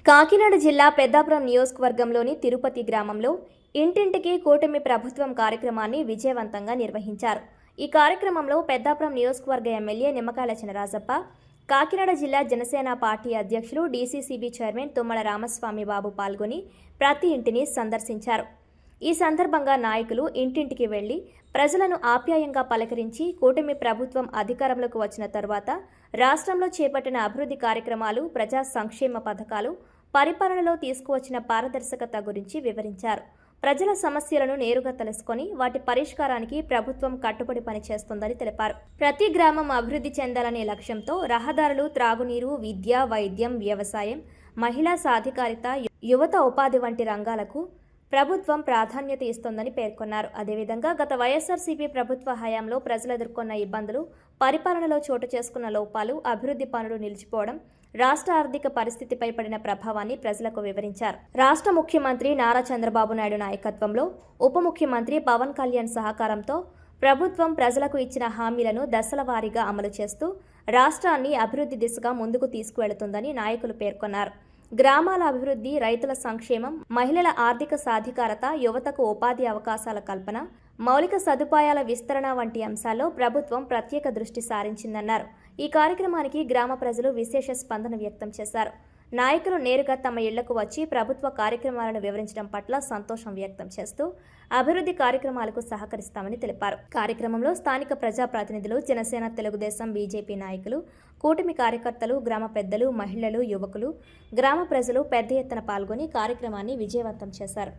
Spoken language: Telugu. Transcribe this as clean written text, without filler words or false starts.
కాకినాడ జిల్లా పెద్దాపురం నియోజకవర్గంలోని తిరుపతి గ్రామంలో ఇంటింటికి కూటమి ప్రభుత్వం కార్యక్రమాన్ని విజయవంతంగా నిర్వహించారు. ఈ కార్యక్రమంలో పెద్దాపురం నియోజకవర్గ ఎమ్మెల్యే నిమ్మకాయల చినరాజప్ప, కాకినాడ జిల్లా జనసేన పార్టీ అధ్యక్షులు డీసీసీబీ చైర్మన్ తుమ్మల రామస్వామి బాబు పాల్గొని ప్రతి ఇంటిని సందర్శించారు. ఈ సందర్భంగా నాయకులు ఇంటింటికి వెళ్లి ప్రజలను ఆప్యాయంగా పలకరించి కూటమి ప్రభుత్వం అధికారంలోకి వచ్చిన తర్వాత రాష్ట్రంలో చేపట్టిన అభివృద్ధి కార్యక్రమాలు, ప్రజా సంక్షేమ పథకాలు, పరిపాలనలో తీసుకువచ్చిన పారదర్శకత గురించి వివరించారు. ప్రజల సమస్యలను నేరుగా తెలుసుకొని వాటి పరిష్కారానికి ప్రభుత్వం కట్టుబడి పనిచేస్తోందని తెలిపారు. ప్రతి గ్రామం అభివృద్ధి చెందాలనే లక్ష్యంతో రహదారులు, త్రాగునీరు, విద్య, వైద్యం, వ్యవసాయం, మహిళా సాధికారిత, యువత ఉపాధి వంటి రంగాలకు ప్రభుత్వం ప్రాధాన్యత ఇస్తోందని పేర్కొన్నారు. అదేవిధంగా గత వైఎస్ఆర్సీపీ ప్రభుత్వ హయాంలో ప్రజలు ఎదుర్కొన్న ఇబ్బందులు, పరిపాలనలో చోటు చేసుకున్న లోపాలు, అభివృద్ధి పనులు నిలిచిపోవడం, రాష్ట్ర ఆర్థిక పరిస్థితిపై పడిన ప్రభావాన్ని ప్రజలకు వివరించారు. రాష్ట్ర ముఖ్యమంత్రి నారా చంద్రబాబు నాయుడు నాయకత్వంలో ఉప ముఖ్యమంత్రి పవన్ కళ్యాణ్ సహకారంతో ప్రభుత్వం ప్రజలకు ఇచ్చిన హామీలను దశల వారీగా అమలు చేస్తూ రాష్ట్రాన్ని అభివృద్ధి దిశగా ముందుకు తీసుకువెళుతుందని నాయకులు పేర్కొన్నారు. గ్రామాల అభివృద్ధి, రైతుల సంక్షేమం, మహిళల ఆర్థిక సాధికారత, యువతకు ఉపాధి అవకాశాల కల్పన, మౌలిక సదుపాయాల విస్తరణ వంటి అంశాల్లో ప్రభుత్వం ప్రత్యేక దృష్టి సారించిందన్నారు. ఈ కార్యక్రమానికి గ్రామ ప్రజలు విశేష స్పందన వ్యక్తం చేశారు. నాయకులు నేరుగా తమ ఇళ్లకు వచ్చి ప్రభుత్వ కార్యక్రమాలను వివరించడం పట్ల సంతోషం వ్యక్తం చేస్తూ అభివృద్ధి కార్యక్రమాలకు సహకరిస్తామని తెలిపారు. కార్యక్రమంలో స్థానిక ప్రజాప్రతినిధులు, జనసేన, తెలుగుదేశం, బీజేపీ నాయకులు, కూటమి కార్యకర్తలు, గ్రామ పెద్దలు, మహిళలు, యువకులు, గ్రామ ప్రజలు పెద్ద ఎత్తున పాల్గొని కార్యక్రమాన్ని విజయవంతం చేశారు.